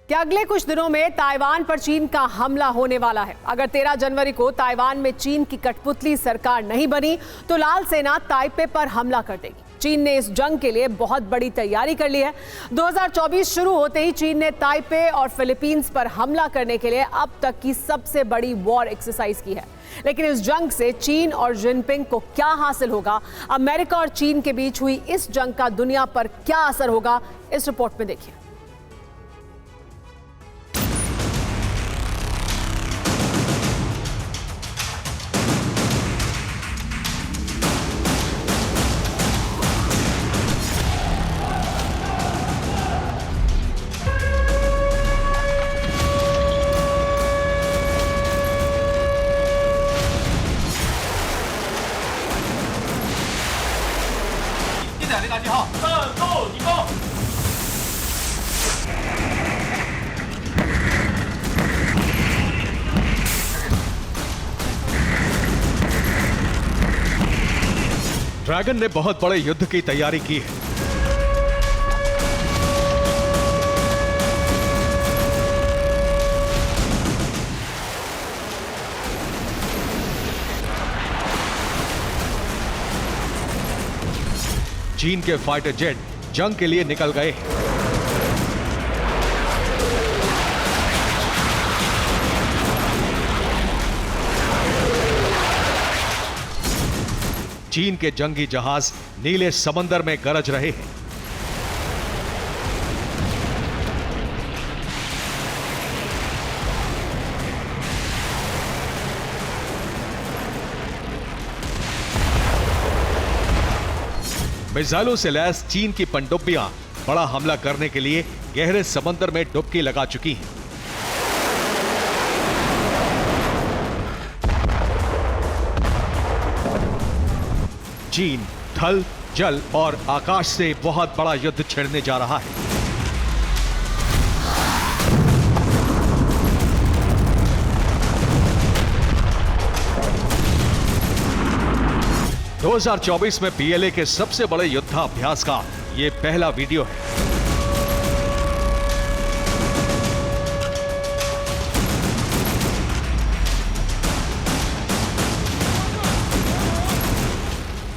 कि अगले कुछ दिनों में ताइवान पर चीन का हमला होने वाला है। अगर 13 जनवरी को ताइवान में चीन की कठपुतली सरकार नहीं बनी तो लाल सेना ताइपे पर हमला कर देगी। चीन ने इस जंग के लिए बहुत बड़ी तैयारी कर ली है। 2024 शुरू होते ही चीन ने ताइपे और फिलीपींस पर हमला करने के लिए अब तक की सबसे बड़ी वॉर एक्सरसाइज की है। लेकिन इस जंग से चीन और जिनपिंग को क्या हासिल होगा, अमेरिका और चीन के बीच हुई इस जंग का दुनिया पर क्या असर होगा, इस रिपोर्ट में देखिए। ड्रैगन ने बहुत बड़े युद्ध की तैयारी की है। चीन के फाइटर जेट जंग के लिए निकल गए हैं। चीन के जंगी जहाज नीले समंदर में गरज रहे हैं। मिसाइलों से लैस चीन की पनडुब्बियां बड़ा हमला करने के लिए गहरे समंदर में डुबकी लगा चुकी हैं। चीन थल, जल और आकाश से बहुत बड़ा युद्ध छिड़ने जा रहा है। दो 2024 में पीएलए के सबसे बड़े युद्धाभ्यास का यह पहला वीडियो है।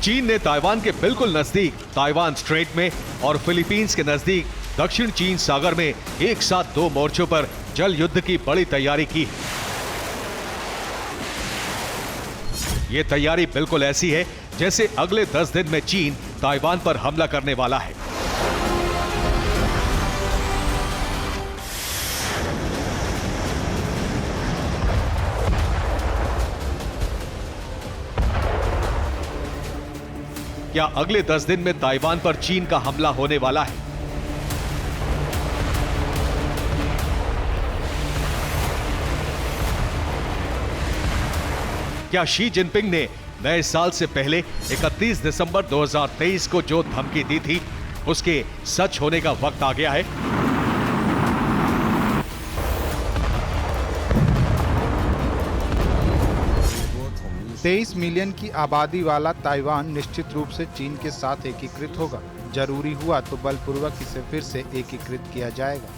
चीन ने ताइवान के बिल्कुल नजदीक ताइवान स्ट्रेट में और फिलीपींस के नजदीक दक्षिण चीन सागर में एक साथ 2 मोर्चों पर जल युद्ध की बड़ी तैयारी की है। यह तैयारी बिल्कुल ऐसी है जैसे अगले 10 दिन में चीन ताइवान पर हमला करने वाला है। क्या अगले 10 दिन में ताइवान पर चीन का हमला होने वाला है? क्या शी जिनपिंग ने नए साल से पहले 31 दिसंबर 2023 को जो धमकी दी थी उसके सच होने का वक्त आ गया है? 23 मिलियन की आबादी वाला ताइवान निश्चित रूप से चीन के साथ एकीकृत होगा। जरूरी हुआ तो बलपूर्वक इसे फिर से एकीकृत किया जाएगा।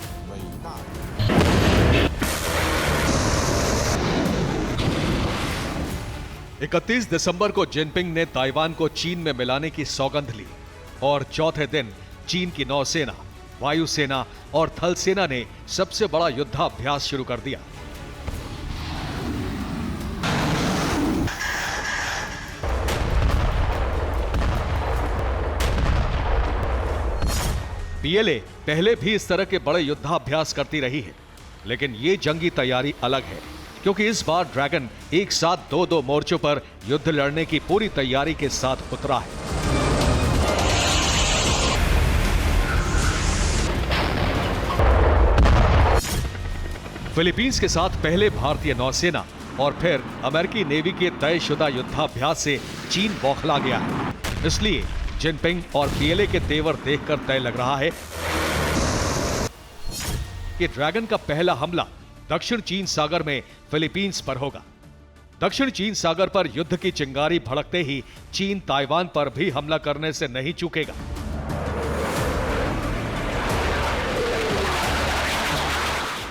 31 दिसंबर को जिनपिंग ने ताइवान को चीन में मिलाने की सौगंध ली और चौथे दिन चीन की नौसेना, वायुसेना और थल सेना ने सबसे बड़ा युद्धाभ्यास शुरू कर दिया। पीएलए पहले भी इस तरह के बड़े युद्धाभ्यास करती रही है, लेकिन ये जंगी तैयारी अलग है क्योंकि इस बार ड्रैगन एक साथ 2 मोर्चों पर युद्ध लड़ने की पूरी तैयारी के साथ उतरा है। फिलीपींस के साथ पहले भारतीय नौसेना और फिर अमेरिकी नेवी के तयशुदा युद्धाभ्यास से चीन बौखला गया है। इसलिए जिनपिंग और पीएलए के तेवर देखकर तय लग रहा है कि ड्रैगन का पहला हमला दक्षिण चीन सागर में फिलीपींस पर होगा। दक्षिण चीन सागर पर युद्ध की चिंगारी भड़कते ही चीन ताइवान पर भी हमला करने से नहीं चूकेगा।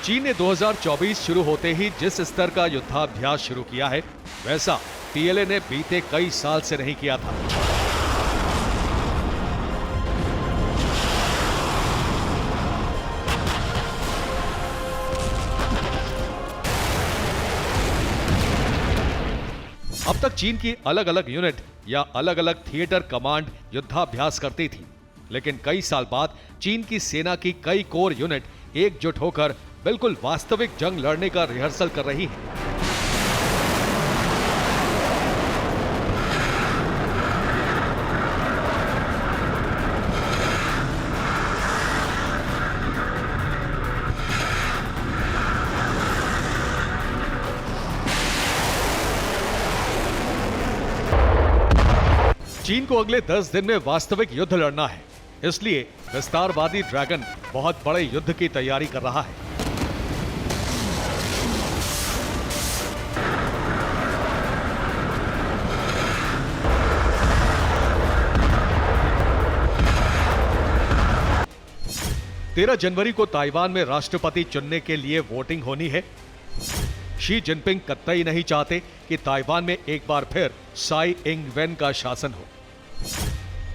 चीन ने 2024 शुरू होते ही जिस स्तर का युद्धाभ्यास शुरू किया है, वैसा पीएलए ने बीते कई साल से नहीं किया था। अब तक चीन की अलग अलग यूनिट या अलग अलग थिएटर कमांड युद्धाभ्यास करती थी, लेकिन कई साल बाद चीन की सेना की कई कोर यूनिट एकजुट होकर बिल्कुल वास्तविक जंग लड़ने का रिहर्सल कर रही है। चीन को अगले 10 दिन में वास्तविक युद्ध लड़ना है, इसलिए विस्तारवादी ड्रैगन बहुत बड़े युद्ध की तैयारी कर रहा है। तेरह जनवरी को ताइवान में राष्ट्रपति चुनने के लिए वोटिंग होनी है। शी जिनपिंग कतई नहीं चाहते कि ताइवान में एक बार फिर साई इंग वेन का शासन हो।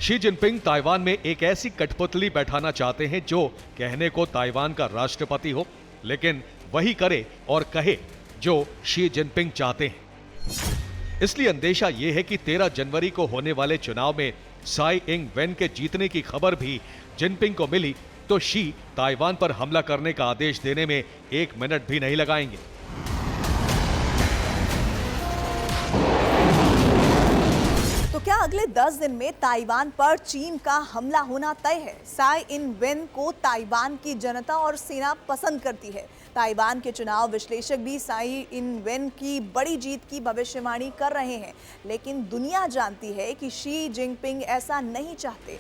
शी जिनपिंग ताइवान में एक ऐसी कठपुतली बैठाना चाहते हैं जो कहने को ताइवान का राष्ट्रपति हो, लेकिन वही करे और कहे जो शी जिनपिंग चाहते हैं। इसलिए अंदेशा यह है कि 13 जनवरी को होने वाले चुनाव में साई इंग वेन के जीतने की खबर भी जिनपिंग को मिली तो शी ताइवान पर हमला करने का आदेश देने में 1 मिनट भी नहीं लगाएंगे। तो क्या अगले 10 दिन में ताइवान पर चीन का हमला होना तय है? साई इन वेन को ताइवान की जनता और सेना पसंद करती है। ताइवान के चुनाव विश्लेषक भी साई इन वेन की बड़ी जीत की भविष्यवाणी कर रहे हैं, लेकिन दुनिया जानती है कि शी जिनपिंग ऐसा नहीं चाहते।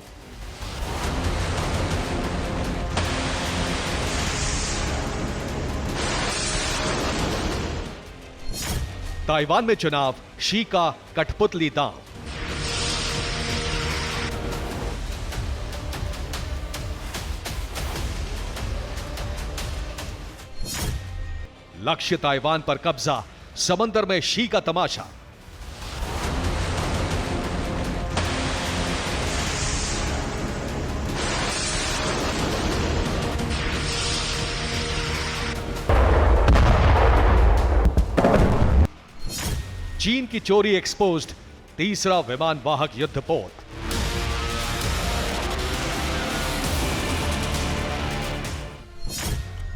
ताइवान में चुनाव, शी का कठपुतली दांव। लक्ष्य ताइवान पर कब्जा, समंदर में शी का तमाशा। चीन की चोरी एक्सपोज्ड, तीसरा विमान वाहक युद्धपोत।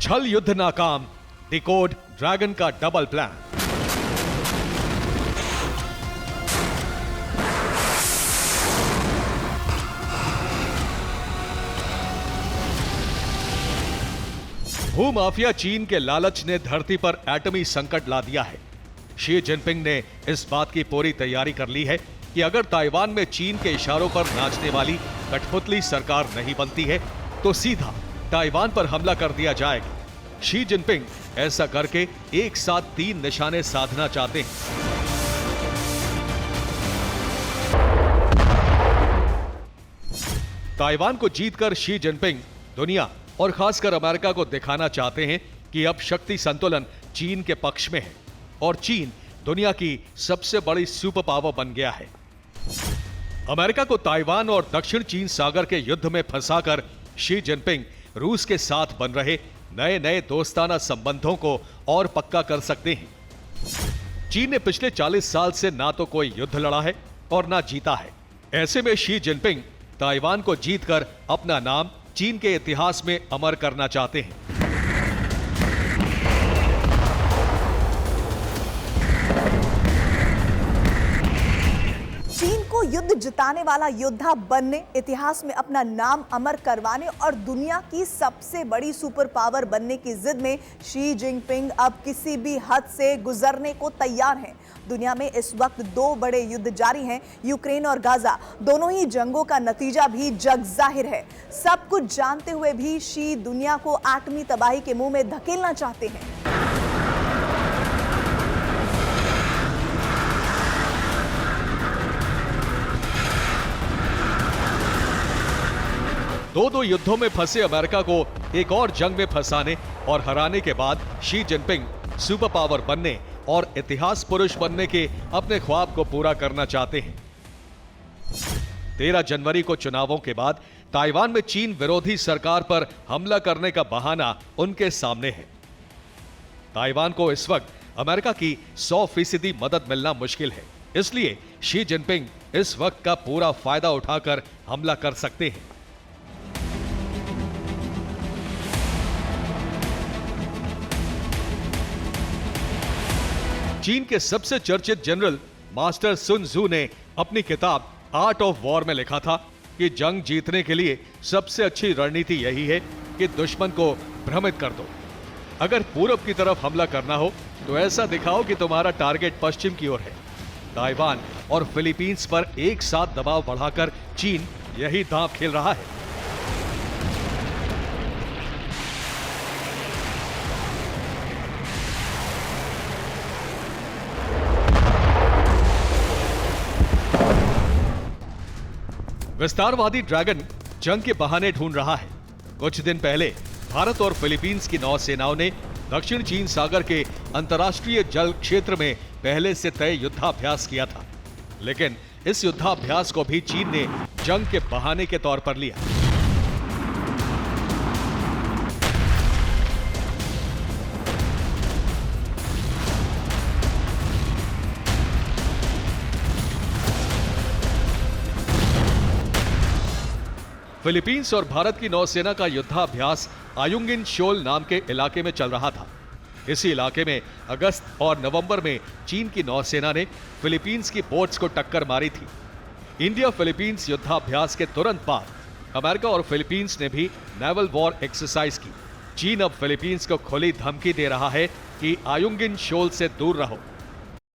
छल युद्ध नाकाम, डिकोड ड्रैगन का डबल प्लान। भूमाफिया चीन के लालच ने धरती पर एटमी संकट ला दिया है। शी जिनपिंग ने इस बात की पूरी तैयारी कर ली है कि अगर ताइवान में चीन के इशारों पर नाचने वाली कठपुतली सरकार नहीं बनती है तो सीधा ताइवान पर हमला कर दिया जाएगा। शी जिनपिंग ऐसा करके एक साथ 3 निशाने साधना चाहते हैं। ताइवान को जीतकर शी जिनपिंग दुनिया और खासकर अमेरिका को दिखाना चाहते हैं कि अब शक्ति संतुलन चीन के पक्ष में है और चीन दुनिया की सबसे बड़ी सुपर पावर बन गया है। अमेरिका को ताइवान और दक्षिण चीन सागर के युद्ध में फंसाकर शी जिनपिंग रूस के साथ बन रहे नए नए दोस्ताना संबंधों को और पक्का कर सकते हैं। चीन ने पिछले 40 साल से ना तो कोई युद्ध लड़ा है और ना जीता है। ऐसे में शी जिनपिंग ताइवान को जीतकर अपना नाम चीन के इतिहास में अमर करना चाहते हैं। चीन को युद्ध जिताने वाला योद्धा बनने, इतिहास में अपना नाम अमर करवाने और दुनिया की सबसे बड़ी सुपर पावर बनने की जिद में शी जिनपिंग अब किसी भी हद से गुजरने को तैयार हैं। दुनिया में इस वक्त 2 बड़े युद्ध जारी हैं, यूक्रेन और गाजा। दोनों ही जंगों का नतीजा भी जग जाहिर है। सब कुछ जानते हुए भी शी दुनिया को एटमी तबाही के मुंह में धकेलना चाहते हैं। दो युद्धों में फंसे अमेरिका को एक और जंग में फंसाने और हराने के बाद शी जिनपिंग सुपर पावर बनने और इतिहास पुरुष बनने के अपने ख्वाब को पूरा करना चाहते हैं। 13 जनवरी को चुनावों के बाद ताइवान में चीन विरोधी सरकार पर हमला करने का बहाना उनके सामने है। ताइवान को इस वक्त अमेरिका की 100% मदद मिलना मुश्किल है, इसलिए शी जिनपिंग इस वक्त का पूरा फायदा उठाकर हमला कर सकते हैं। चीन के सबसे चर्चित जनरल मास्टर सुन जू ने अपनी किताब आर्ट ऑफ वॉर में लिखा था कि जंग जीतने के लिए सबसे अच्छी रणनीति यही है कि दुश्मन को भ्रमित कर दो। अगर पूरब की तरफ हमला करना हो तो ऐसा दिखाओ कि तुम्हारा टारगेट पश्चिम की ओर है। ताइवान और फिलीपींस पर एक साथ दबाव बढ़ाकर चीन यही दांव खेल रहा है। विस्तारवादी ड्रैगन जंग के बहाने ढूंढ रहा है। कुछ दिन पहले भारत और फिलीपींस की नौसेनाओं ने दक्षिण चीन सागर के अंतर्राष्ट्रीय जल क्षेत्र में पहले से तय युद्धाभ्यास किया था, लेकिन इस युद्धाभ्यास को भी चीन ने जंग के बहाने के तौर पर लिया। फिलीपींस और भारत की नौसेना का युद्धाभ्यास आयुंगिन शोल नाम के इलाके में चल रहा था। इसी इलाके में अगस्त और नवंबर में चीन की नौसेना ने फिलीपींस की बोट्स को टक्कर मारी थी। इंडिया फिलीपींस युद्धाभ्यास के तुरंत बाद अमेरिका और फिलीपींस ने भी नेवल वॉर एक्सरसाइज की। चीन अब फिलीपींस को खुली धमकी दे रहा है कि आयुंगिन शोल से दूर रहो।